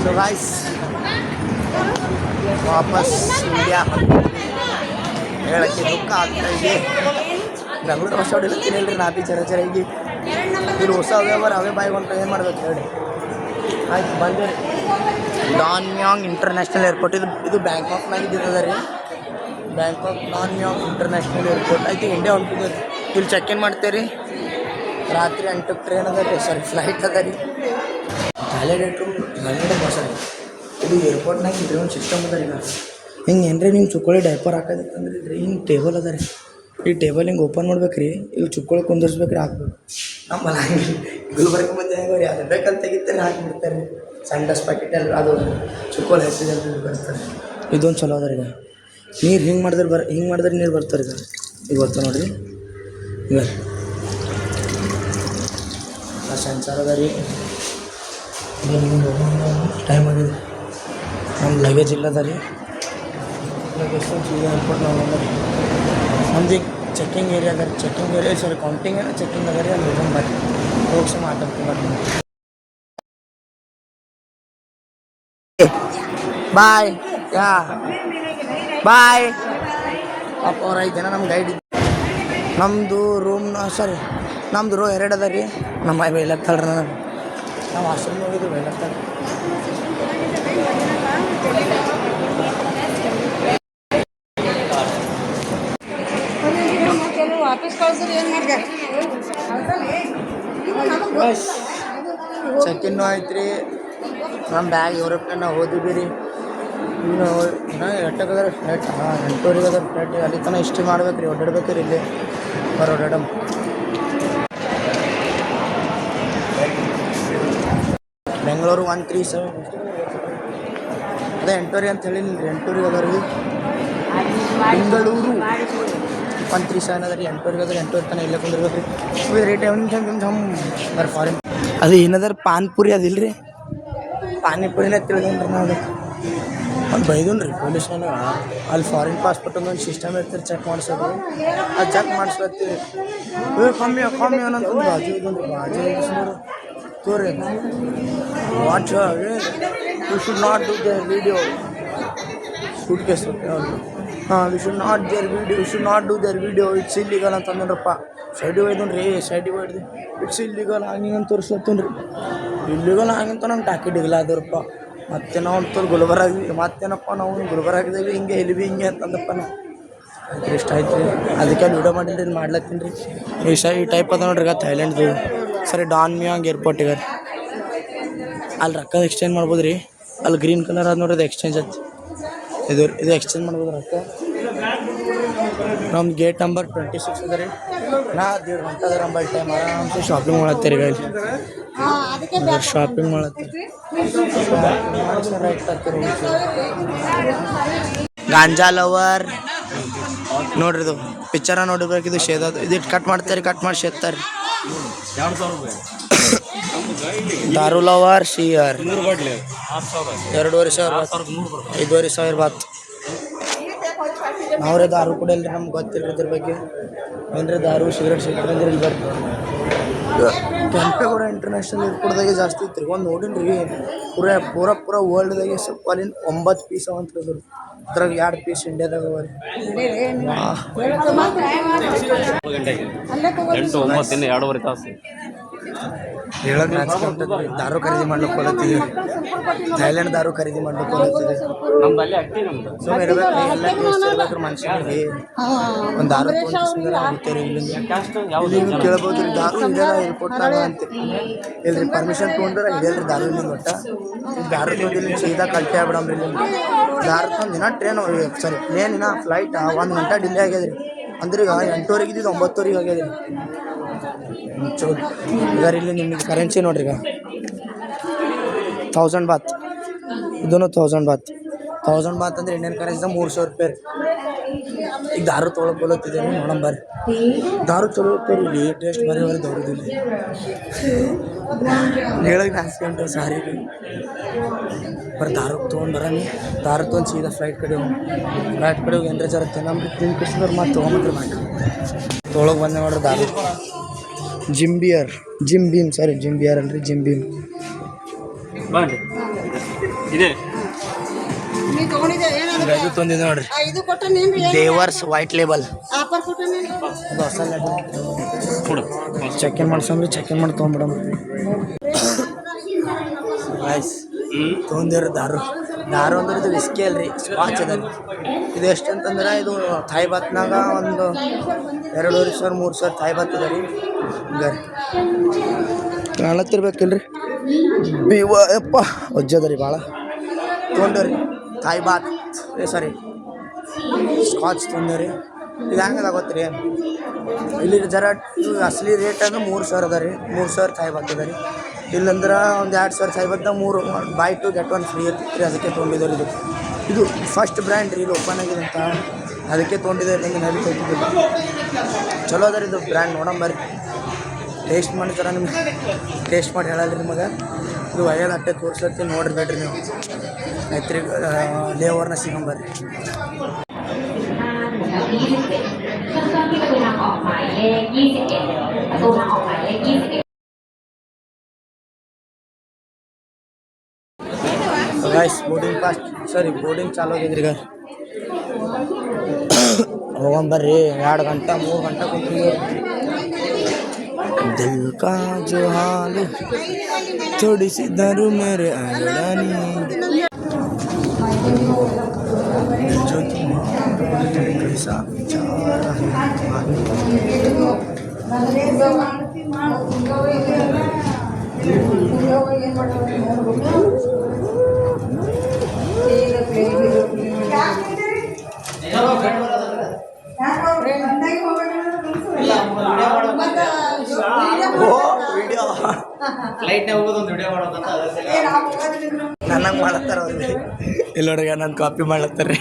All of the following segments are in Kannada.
ಸೊ ಗಾಯ್ಸ್ ವಾಪಸ್ ಇಂಡಿಯಾ ಹೇಳಕ್ಕೆ ದುಃಖ ಆಗ್ತಾ ಇದೆ. ಬೆಂಗಳೂರು ಹೊಸ ಹೊಡಿಲತ್ತೀನಿ ಹೇಳ್ರಿ ನಾ ಬಿ ಜರ ಈಗ ಇಲ್ಲಿ ಹೊಸ ಅವ್ಯವಹಾರ ಅವೇ ಬಾಯಿಗೆ ಹೊಂಟ ಏನು ಮಾಡ್ಬೇಕು ಹೇಳಿ. ಆಯ್ತು ಬಂದೆ ಡಾನ್ ಮ್ಯಾಂಗ್ ಇಂಟರ್ನ್ಯಾಷನಲ್ ಏರ್ಪೋರ್ಟ್. ಇದು ಬ್ಯಾಂಕಾಕ್ನಾಗ ಇದ್ದಿದ್ದದ ರೀ. ಬ್ಯಾಂಕಾಕ್ ಡಾನ್ ಮ್ಯಾಂಗ್ ಇಂಟರ್ನ್ಯಾಷನಲ್ ಏರ್ಪೋರ್ಟ್ ಆಯ್ತು ಇಂಡಿಯಾ ಹೊಂಟಿದೆ. ಇಲ್ಲಿ ಚೆಕ್ ಇನ್ ಮಾಡ್ತೇವೆ ರೀ. ರಾತ್ರಿ 8ಕ್ಕೆ ಟ್ರೈನ್ ಅದ ರೀ, ಸಾರಿ ಫ್ಲೈಟ್ ಅದ ರೀ. ಟಾಯ್ಲೆಟ್ ರೂಮ್ ಬಸ್ ರೀ. ಇದು ಏರ್ಪೋರ್ಟ್ನಾಗ ಇದ್ರಿ ಒಂದು ಸಿಸ್ಟಮ್ ಅದ ರೀ. ಹಿಂಗೆ ಏನ್ರಿ ನೀವು ಚುಕ್ಕೋಳಿ ಡೈಪರ್ ಹಾಕೋದಿತ್ತಂದ್ರೆ ರೀ ಹಿಂಗೆ ಟೇಬಲ್ ಅದ ರೀ. ಈ ಟೇಬಲ್ ಹಿಂಗೆ ಓಪನ್ ಮಾಡ್ಬೇಕು ರೀ. ಇಲ್ಲಿ ಚುಕ್ಕೋಳಿ ಕುಂದಿರ್ಸ್ಬೇಕು ರೀ, ಹಾಕ್ಬೇಕು. ನಮ್ಮಲ್ಲ ಗುಲ್ಬರ್ಗ ಮಂದಿ ಹೆಂಗೆ ರೀ ಅದು ಬೇಕಂತ ತೆಗಿತಾರೆ ಹಾಕಿಬಿಡ್ತಾರೆ ರೀ. ಸಂಡಸ್ ಪ್ಯಾಕೆಟ್ ಎಲ್ಲ ಅದು ಚುಕ್ಕೋಳಿ ಹೆಸರು ಬರ್ತಾರೆ. ಇದೊಂದು ಚಲೋ ಅದ ರೀ. ನೀರು ಹಿಂಗೆ ಮಾಡಿದ್ರೆ ನೀರು ಬರ್ತಾರೆ ಈಗ ಬರ್ತಾವೆ ನೋಡಿರಿ. ಈಗ ಸೆನ್ಸರ್ ಅದ ರೀ. ಟೈಮ್ ಆಗಿದೆ. ನಮ್ಮ ಲಗೇಜ್ ಇಲ್ಲದ ರೀ. ಲಗೇಜ್ ಏರ್ಪೋರ್ಟ್ ನಾವು ನಮ್ದು ಈಗ ಚೆಕ್ಕಿಂಗ್ ಏರಿಯಾ ಅದ ರೀ. ಚೆಕ್ಕಿಂಗ್ ಏರಿಯಾ ಸಾರಿ ಕೌಂಟಿಂಗ್ ಏನೋ ಚೆಕ್ಕಿಂಗ್ ಅದ ರೀ. ಅಲ್ಲಿ ಹೋಗೋಣ ಬರ್ರಿ, ಹೋಗಿ ಮಾತಾಡ್ತೀನಿ ಬರ್ತೀನಿ. ಬಾಯ್ ಯಾ ಬಾಯ್ ಪಾಪ ಅವ್ರು 5 ಜನ ನಮ್ಮ ಗೈಡ್. ನಮ್ಮದು ರೂಮ್ನ ಸಾರಿ ನಮ್ಮದು ರೋ 2 ಅದ ರೀ. ನಮ್ಮ ಬೈಲತ್ತಾಳ್ರಿ ನಾವು ಹಾಸ್ಟೆಲ್ ಹೋಗಿದ್ರು ಬೈಲತ್ತಾಳ. ಚೆಕ್ ಇನ್ನು ಆಯ್ತು ರೀ. ನಮ್ಮ ಬ್ಯಾಗ್ ಯುರೋಪ್ಗೆ ನಾವು ಹೋದಿವಿ ರೀ. ಇನ್ನು ಎಟ್ಟಕ್ಕದ ಫ್ಲೈಟ್ 8:00 ಅದ ಫ್ಲೈಟ್. ಅಲ್ಲಿ ತನಕ ಇಷ್ಟು ಮಾಡ್ಬೇಕು ರೀ, ಓಡಾಡ್ಬೇಕು ರೀ. ಇಲ್ಲಿ ಓಡಾಡಮ್. ಬೆಂಗಳೂರು 137 ಅದೇ 8:00 ಅಂತ ಹೇಳಿಲ್ಲ ರೀ. 8:00 ಅದ ರೀ. ಬೆಂಗಳೂರು 137 ಅದ ರೀ. 8:00 ಅದ ರೀ. 8:00 ತನಕ ಇಲ್ಲೇ ಕುಂದಿರ್ಬೇಕು ರೀ. ರೇಟ್ ಬರ್ ಫಾರಿನ್ ಅದು ಏನದ ಪಾನಿಪುರಿ ಅದಿಲ್ಲ ರೀ. ಪಾನಿಪುರಿನೇ ತಿಳಿದೇನು ರೀ. ನಾವು ಅಲ್ಲಿ ಬೈದನ್ ರೀ ಪೊಲೀಸ್ನ. ಅಲ್ಲಿ ಫಾರಿನ್ ಪಾಸ್ಪೋರ್ಟ್ ಒಂದು ಸಿಸ್ಟಮ್ ಇರ್ತೀರಿ ಚೆಕ್ ಮಾಡಿಸೋದು. ಅದು ಚೆಕ್ ಮಾಡಿಸ್ಕೊತೀವಿ ರೀ. ಕಮ್ಮಿ ಅನ್ನಂತ ಬಾಜು ಇದೊಂದು ಬಾಜು ನೋಡು ತೋರಿ watch. You should not do their video shoot case. ಹಾಂ we should not do their video it's illegal ಅಂತಂದ್ರಪ್ಪ. ಸೈಡಿಗೆ ಒಯ್ದನ್ ರೀ. ಸೈಡಿಗೆ ಹೊಯ್ದು ಇಟ್ಸ್ ಇಲ್ಲಿಗಲ್ ಹಂಗೆ ಅಂತ ತೋರಿಸ್ಲತ್ತನ್ ರೀ. ಇಲ್ಲಿಗಲ್ ಹಂಗಂತ ನಂಗೆ ಟಾಕಿ ಡಿಗಲ ಆದರಪ್ಪ. ಮತ್ತೆ ನಾವು ಅಂತೂ ಗುಲ್ಬರ್ಗ ಮತ್ತೇನಪ್ಪ ನಾವು ಗುಲ್ಬರ್ಗಿದ್ದೀವಿ ಹಿಂಗೆ ಇಲ್ಲಿ ಭೀ ಹಿಂಗೆ ಅಂತಂದಪ್ಪ. ನಾವು ಆಯ್ತು ಇಷ್ಟ ಆಯ್ತು ರೀ. ಅದಕ್ಕೆ ವಿಡಿಯೋ ಮಾಡಿಲ್ಲ ರೀ, ಮಾಡ್ಲತ್ತೀನಿ ರೀ. ಈ ಟೈಪ್ ಅದ ನೋಡ್ರಿ. ಈಗ ಥೈಲ್ಯಾಂಡ್ದು ಸರಿ ಡಾನ್ ಮ್ಯಾಂಗ್ ಏರ್ಪೋರ್ಟಿಗೆ ಅಲ್ಲಿ ರೊಕ್ಕ ಎಕ್ಸ್ಚೇಂಜ್ ಮಾಡ್ಬೋದು ರೀ. ಅಲ್ಲಿ ಗ್ರೀನ್ ಕಲರ್ ಅದು ನೋಡ್ರಿ, ಅದು ಎಕ್ಸ್ಚೇಂಜ್ ಐತಿ. ಇದು ಎಕ್ಸ್ಚೇಂಜ್ ಮಾಡ್ಬೋದು ರೊಕ್ಕ. ನಮ್ದು ಗೇಟ್ ನಂಬರ್ 26 ಅದ ರೀ. ನಾ 1.5 ಗಂಟೆ ಅದ ನಂಬಲ್ಲಿ ಟೈಮ್. ಆರಾಮ್ಸೆ ಶಾಪಿಂಗ್ ಮಾಡತ್ತೀರಿ ಈಗ. ಇಲ್ಲಿ ಶಾಪಿಂಗ್ ಮಾಡತ್ತೀರಿ. ಗಾಂಜಾ ಲವರ್ ನೋಡ್ರಿ. ಇದು ಪಿಕ್ಚರ ನೋಡಿರ್ಬೇಕು. ಇದು ಶೇದ ಇದು ಕಟ್ ಮಾಡ್ತಾರೆ, ಕಟ್ ಮಾಡಿ ಸೇರ್ತಾರೆ. ದಾರು ಲವರ್ ಶಿಯರ್ 2,500 5,500 ಬಾತ್. ನಾವ್ರೆ ದಾರು ಕೂಡ ಇಲ್ರಿ, ನಮ್ಗೆ ಗೊತ್ತಿಲ್ಲ ಇದ್ರ ಬಗ್ಗೆ ಏನ್ರಿ. ದಾರು ಸಿಗರೇಟ್ ಅಂದ್ರೆ ಇಲ್ಲಿ ಬರ್ತೀವಿ. ಕೆಂಪೇಗೌಡ ಇಂಟರ್ನ್ಯಾಷನಲ್ ಏರ್ಪೋರ್ಟ್ದಾಗೆ ಜಾಸ್ತಿ ಇತ್ತು ರೀ. ಒಂದು ನೋಡಿನ್ರಿ ಪೂರ ವರ್ಲ್ಡ್ದಾಗೆ ಸ್ವಲ್ಪ ಅಲ್ಲಿಂದ 9 ಪೀಸ್ ಅವಂತ ಹೇಳಿದ್ರು. ಅದ್ರಾಗ 2 ಪೀಸ್ ಇಂಡಿಯಾದಾಗ ಅವ ರೀ. 8-9 2.5 ತಾಸು ಹೇಳಕ್ ನಾಚಿಕೆ ಉಂಟದ್ರಿ. ದಾರು ಖರೀದಿ ಮಾಡ್ಲಿಕ್ಕೆ ಹೋಲತ್ತೀವಿ. ಥೈಲ್ಯಾಂಡ್ ದಾರು ಖರೀದಿ ಮಾಡ್ಲಿಕ್ಕೆ ಹೋಲತ್ತಿದೆ. ಸುಮ್ಮನೆ ಇರ್ಬೇಕು, ಎಲ್ಲ ಟೇಸ್ಟ್ ಇರ್ಬೇಕು ಮನುಷ್ಯನಿಗೆ. ಒಂದು ದಾರು ತೊಗೊಂಡಿರ್ತಾರೆ ಇಲ್ಲಿಂದ. ನೀವು ಕೇಳ್ಬೋದು ರೀ ದಾರು ಹಿಡಿಯೋದ ಏರ್ಪೋರ್ಟ್ನಾಗ ಅಂತ. ಇಲ್ರಿ ಪರ್ಮಿಷನ್ ತೊಗೊಂಡ್ರೆ ಹಿಡಿಯಲ್ರಿ ದಾರು ಇಲ್ಲಿಂದ. ಒಟ್ಟು ದಾರು ತೊಗೊಂಡಿಲ್ಲ ಸೀದಾ ಕಲ್ಟೆ ಆಗ್ಬಿಡಮ್ರಿ ಇಲ್ಲಿಂದ. ದಾರು ತೊಗೊಂಡು ದಿನ ಟ್ರೈನ್ ಸಾರಿ ಪ್ಲೇನ್ ಫ್ಲೈಟ್ 1 ಗಂಟೆ ಡಿಲೇ ಆಗ್ಯದ ರೀ. ಅಂದ್ರೆ ಈಗ 8:00 ಇದ್ದಿದ್ದು 9:00 ಆಗ್ಯದ ರೀ. ಚಲೋ ಈಗ ಇಲ್ಲಿ ನಿಮಗೆ ಕರೆನ್ಸಿ ನೋಡ್ರಿ. ಈಗ 1000 ಬಾತ್. ಇದೂ 1000 ಬಾತ್. 1000 ಬಾತ್ ಅಂದರೆ ಇಂಡಿಯನ್ ಕರೆನ್ಸಿ 300 ರೂಪಾಯಿ. ಈಗ ದಾರು ತೊಗೊಳಕ್ಕೊಲತ್ತಿದೆ ರೀ. ನೋಡೋಣ ಬರ್ರಿ. ದಾರು ಚಲೋ ಇರ್ತಾರೆ ಇಲ್ಲಿ. ಟೇಸ್ಟ್ ಬರೀ ದೌಡದಿಲ್ಲ ಹೇಳಕ್ಕೆ ನಾಚಿಕೆ ಉಂಟು. ಸಾರಿ ರೀ. ಬರೀ ದಾರಕ್ಕೆ ತೊಗೊಂಡು ಬರೋನಿ ದಾರಕ್ಕೆ ತೊಗೊಂಡು ಸೀದಾ ಫ್ಲೈಟ್ ಕಡೆ ಹೋಗಿ ಏನ್ರ ಜರ ತಿನ್ನಂಬ್ರಿ ತಿಂದು ಕಿಸಿದ್ರೆ ಮತ್ತೆ ತೊಗೊಂಬಿಟ್ರೆ ಬೇಕು ತೊಳಗೆ ಬಂದೆ ನೋಡ್ರಿ ದಾರ ಜಿಮ್ ಬಿಯರ್ ಜಿಮ್ ಬಿಯರ್ ಅಲ್ರಿ ಜಿಮ್ ಭೀಮ್ ಇದೆ ಇದು ತಂದಿದೆ ನೋಡ್ರಿ ದೇವರ್ಸ್ ವೈಟ್ ಲೇಬಲ್ ಅದು ಹೊಸ ಕೊಡು ಚೆಕ್ ಇನ್ ಮಾಡ್ಸಂಬ್ರಿ ಚೆಕ್ ಇನ್ ಮಾಡಿ ತೊಗೊಂಬಿಡಮ್ರಿ ರೈಸ್ ತೊಗೊಂಡಿರಿ ದಾರು ಅಂದ್ರೆ ಇದು ವಿಸ್ಕಿ ಅಲ್ರಿ ಸ್ಕಾಚ್ ಅದ ಇದು ಎಷ್ಟು ಅಂತಂದ್ರೆ ಇದು ಥಾಯ್ ಬಾತ್ನಾಗ ಒಂದು 2,500-3,000 ಥಾಯ್ ಬಾತ್ ಅದ ರೀ ಹಿಂಗೆ ಕಾಣತ್ತಿರ್ಬೇಕಿಲ್ರಿ ಯಪ್ಪ ವಜ್ಜದ ರೀ ಭಾಳ ತೊಗೊಂಡ್ರಿ ಥಾಯ್ ಬಾತ್ ಸಾರಿ ಸ್ಕಾಚ್ ತೊಗೊಂಡ್ರಿ ಇದು ಹೆಂಗದ ಗೊತ್ತ್ರಿ ಇಲ್ಲಿ ಜರ ಅಸಲಿ ರೇಟ್ ಅಂದ್ರೆ 3,000 ಅದ ರೀ 3,000 ಥಾಯ್ ಬಾತ್ ಅದ ರೀ ಇಲ್ಲಂದ್ರೆ ಒಂದು 2,000 Thai baht 3 buy 2 get 1 free ಇರ್ತಿತ್ತು ರೀ ಅದಕ್ಕೆ ತೊಗೊಂಡಿದ್ದಾರೆ ಇದು ಫಸ್ಟ್ ಬ್ರ್ಯಾಂಡ್ ರೀ ಇದು ಓಪನ್ ಆಗಿದೆ ಅಂತ ಅದಕ್ಕೆ ತೊಗೊಂಡಿದ್ದಾರೆ ನನಗೆ ನಡೀತಿದ್ದಿಲ್ಲ ಚಲೋ ಅದ ರೀ ಇದು ಬ್ರ್ಯಾಂಡ್ ನೋಡಂಬರ್ರಿ ಟೇಸ್ಟ್ ಮಾಡ್ತಾರ ನಿಮ್ಗೆ ಟೇಸ್ಟ್ ಮಾಡಿ ಹೇಳಲ್ಲ ರೀ ನಿಮಗೆ ಇದು ಒಳ್ಳೆಯದು ಅಟ್ಟೆ ತೋರಿಸ್ಲತ್ತೀನಿ ನೋಡ್ರಿ ಬೇಡ್ರಿ ನೀವು ಆಯ್ತು ರೀ ಲೇವರ್ನ ಸಿಗಂಬರ್ರಿ गाइस ಬೋರ್ಡಿಂಗ್ ಚಾಲು ಆಗಿದ್ರಿ ಈಗ ಹೋಗಂಬರ್ರಿ 2 ಗಂಟೆ 3 ಗಂಟೆ ಕುಂತೀವಿ ದಿಲ್ ಕಾ ಜೋ ಹಾಲು ಥೋಡಿ ಸಿ ದಾರು ಮೇರೆ ಆಗಡಾನಿ जो कैसा ನನಗೆ ಮಾಡತ್ತಾರ ಅವ್ರಿಗೆ ಇಲ್ಲೋಡ್ಗ ನಾನು ಕಾಪಿ ಮಾಡ್ಲತ್ತಾರ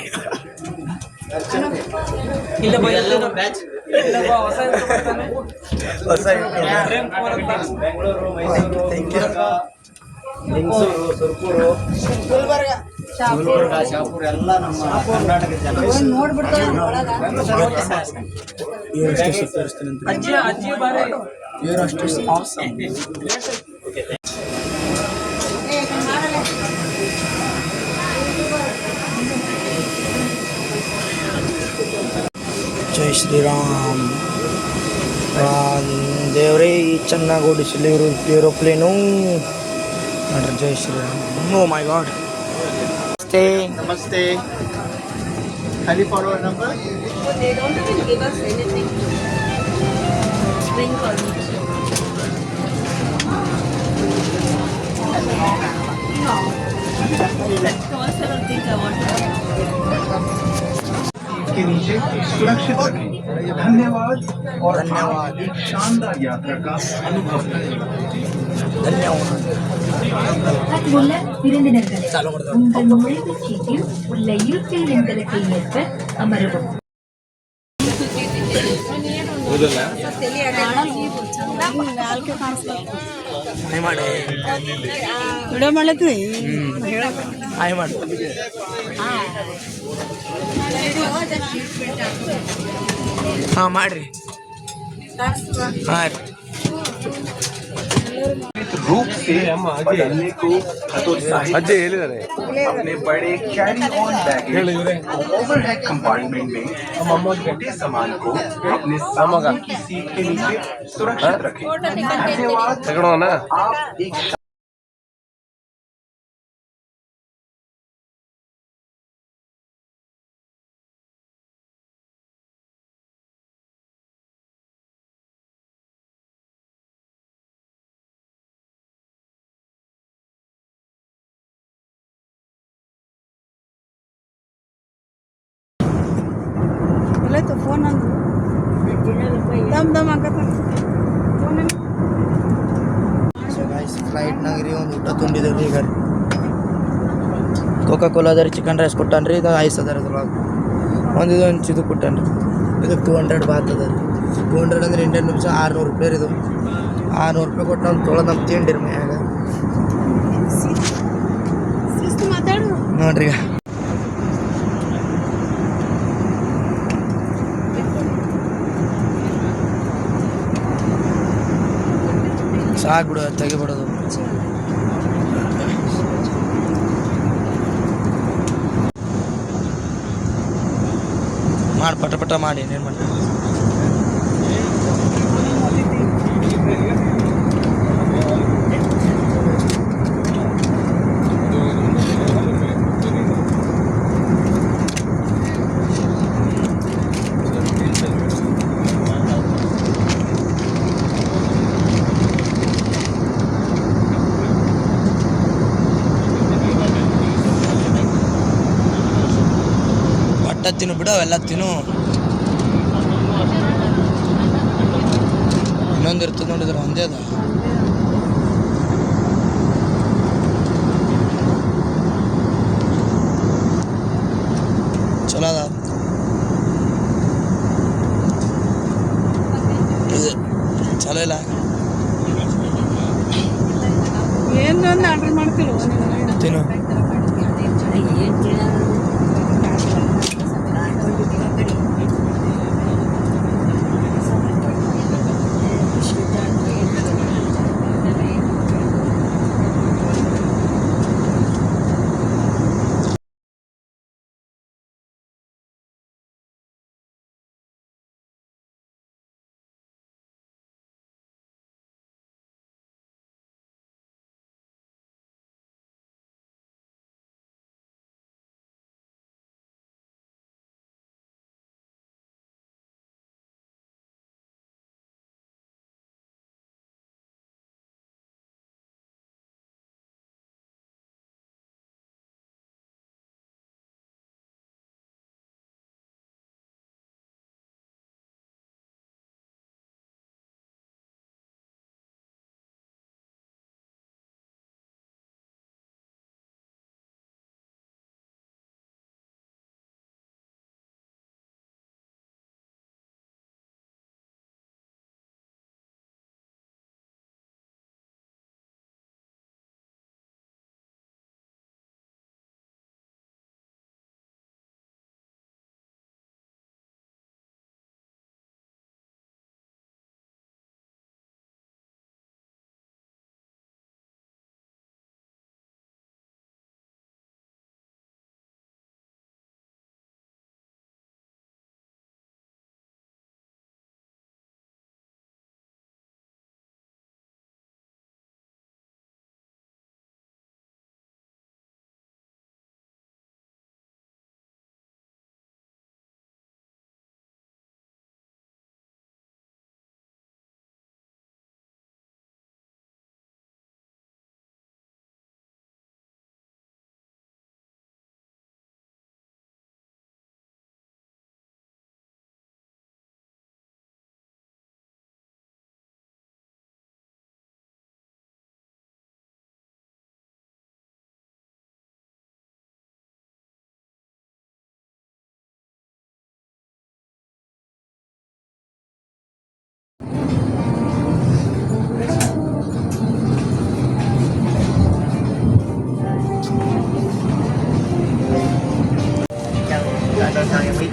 ಹೊಸ ಥ್ಯಾಂಕ್ ಯು ಗುಲ್ಬರ್ಗ ಶಾಪುರ ಎಲ್ಲ ನಮ್ಮ ಕರ್ನಾಟಕ ಜನ ಜೈ ಶ್ರೀರಾಮ್ ದೇವ್ರೇ ಚೆನ್ನಾಗಿ ಓಡಿಸಲಿ ಏರೋಪ್ಲೇನು ನೋಡ್ರಿ ಜೈ ಶ್ರೀರಾಮ್ ಓ ಮೈ god Namaste. Can you follow a number? They don't even give us anything. Drink or कौन सा things I want के नीचे सुरक्षित रखें धन्यवाद और धन्यवाद शानदार यात्रा का अनुभव करें धन्यवाद அன்புள்ள விருந்தினர்களே, உங்கள் நுழைவுச் சீட்டில் உள்ள இருக்கை எண்களுக்கு ஏற்ப அமரவும். ವಿಡಿಯೋ ಮಾಡತ್ತಿ ಹಾಯ್ ಮಾಡಿ ಹಾಂ ಮಾಡಿರಿ ಹಾಂ ರೀ रूप से बदलने को हतोत्साहित अपने बड़े carry on baggage overhead compartment में छोटे सामान को अपने सामने की सीट के नीचे सुरक्षित रखें धन्यवाद आप एक तो फोन दम दम ಫ್ಲೈಟ್ನಾಗ ರೀ ಒಂದು ಊಟ ತುಂಬಿದ್ದೇವೆ ರೀ ಈಗ ಕೋಕಾ ಕೋಲಾ ಅದ ರೀ ಚಿಕನ್ ರೈಸ್ ಕೊಟ್ಟಾನ್ರಿ ಇದು ಐಸ್ ಅದ ರೀ ಅದ್ರೊಳಗೆ ಒಂದು ಇದು ಕೊಟ್ಟಾನ್ರಿ ಇದಕ್ಕೆ 200 ಬಾತ್ ಅದ ರೀ 200 ಅಂದ್ರೆ ಇಂಡಿಯನ್ ರುಪೀಸ್ 600 ರೂಪಾಯಿ ಇದು 600 ರೂಪಾಯಿ ಕೊಟ್ಟು ನಾವು ತೊಳೆದು ನಮ್ಮ ತಿಂಡಿ ರೀ ಮನ್ಯಾಗ ನೋಡ್ರಿ ಈಗ ಸಾಕ್ಬಿಡು ತೆಗಿಬಿಡೋದು. ಮಾಡಿ ಪಟ ಪಟ ಮಾಡಿ ಏನೇನು ಮಾಡಿ. ತಿನ್ನು ಬಿಡು ಅವೆಲ್ಲ ತಿನ್ನು. ಇನ್ನೊಂದು ಇರ್ತದೆ ನೋಡಿದ್ರೆ ಒಂದೇ ಅದ. ಚಲೋ ಅದ ಚಲೋ ಇಲ್ಲ. ತಿನ್ನು.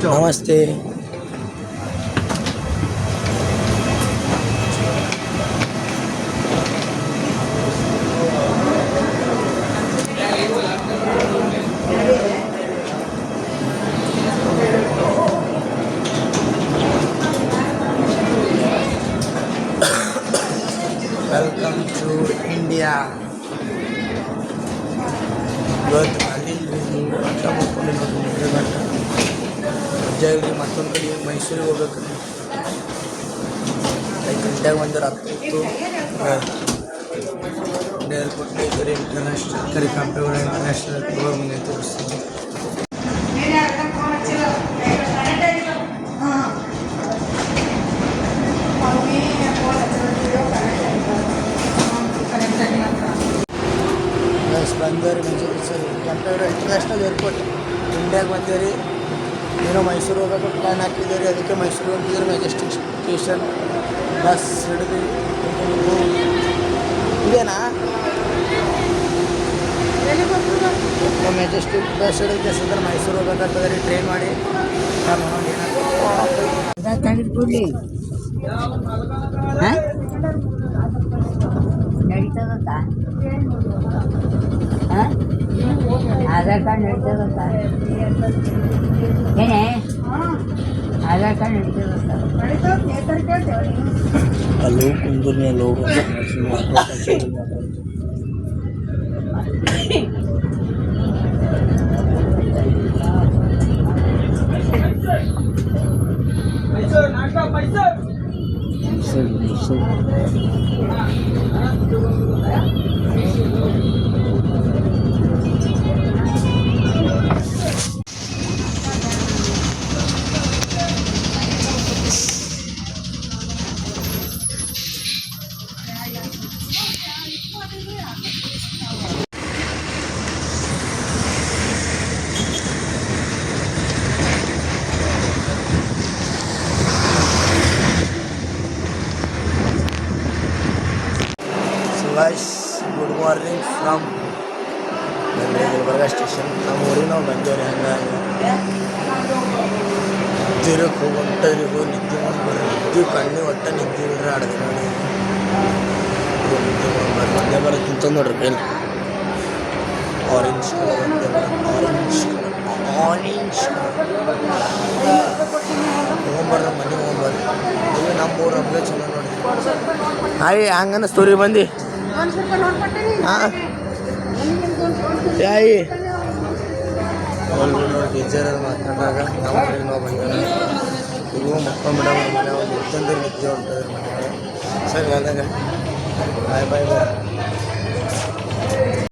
ನಮಸ್ತೆ. Welcome to India. ಇವತ್ತು ಅಲ್ಲಿ ಅಜ್ಜಾಗಿ ಮತ್ತೊಂದು ಕಡೆ ಮೈಸೂರಿಗೆ ಹೋಗ್ಬೇಕು. 5 ಗಂಟೆಗೆ ಒಂದು ರಾತ್ರಿ ಇತ್ತು. Airport international Kempegowda international airport ಮುಂದೆ ತೋರಿಸ್ತೀನಿ. ಬಂದೇರಿ ಮೈಸೂರು ಸರಿ ಕೆಂಪೇಗೌಡ ಇಂಟರ್ನ್ಯಾಷನಲ್ ಏರ್ಪೋರ್ಟ್ ಇಂಡಿಯಾಗೆ ಬಂದೇರಿ. ಏನೋ ಮೈಸೂರು ಹೋಗೋಕೆ ಪ್ಲ್ಯಾನ್ ಹಾಕಿದ್ದೀರಿ, ಅದಕ್ಕೆ ಮೈಸೂರು ಹೊಂಟಿದ್ದೀರಿ. ಮೆಜೆಸ್ಟಿಕ್ ಸ್ಟೇಷನ್ ಬಸ್ ಹಿಡಿದು ಇದೇನಾ ಮೆಜೆಸ್ಟಿಕ್ ಬಸ್ ಹಿಡಿದ್ರೆ ಮೈಸೂರು ಹೋಗ್ಬೇಕಾಗ್ತದೆ ರೀ ಟ್ರೈನ್ ಮಾಡಿ ತೆಗೆದುಕೊಡ್ಲಿ ನಡೀತದಂತ ಆಧಾರ್ ಕಾರ್ಡ್ ನಡೀತದಂತ ಏನೇ ಆಧಾರ್ ಕಾರ್ಡ್ ನಡೀತದಂತ ಅಲ್ಲೂ ಕುಂದೂರ್ನೇ ಲೋಗೋ guys, good morning from Gulbarga station. ನಮ್ಮ ಊರಿಗೆ ನಾವು ಬಂದೇವ್ರಿ. ಹಂಗಾಗಿ ತೀರಕ್ಕೆ ಹೋಗಿ ನಿದ್ದೆ ಮಾಡ್ಬರ್ರಿ. ನಿದ್ದೆ ಕಣ್ಣಿ ಒಟ್ಟ ನಿದ್ದೆ ಬಿಡ್ರಿ ಆಡೋದು ನೋಡಿ. ನಿದ್ದೆ ಮಾಡ್ಬಾರ್ದು. ಒಂದೇ ಬರೋ ತಿಂತಂದು ನೋಡ್ರಿ ಬೇಲ್ ಆರೆಂಜ್ ಕಲರ್ ಒಂದೇ ಆರೆಂಜ್ ಹೋಗ್ಬಾರ್ದು ಮನೆ ಹೋಗ್ಬಾರ್ದು. ಇಲ್ಲಿ ನಮ್ಮ ಊರು ಹಬ್ಬ ಚಲೋ ನೋಡಿ. ಹಾಯ್ ಹಂಗನ ಸ್ಟೋರಿ ಬಂದು ಹಾಂ ಯಾಯಿ ನೋಡಿ ಟೀಚರ್ ಮಾತಾಡಿದಾಗ ನಮ್ಮ ಊರಿಗೆ ನಾವು ಬಂದೇವೆ. ಇವು ಮಕ್ಕಳು ಮೇಡಮ್ ಮನೆ ಒಂದು ಇತ್ತಂದ್ರೆ ನಿದ್ದೆ ಹೊಂಟದ್ರೆ ಮನೆಯಾಗ ಸರಿ ಆದಾಗ ಬಾಯ್ ಬಾಯ್ ಬಾಯ್.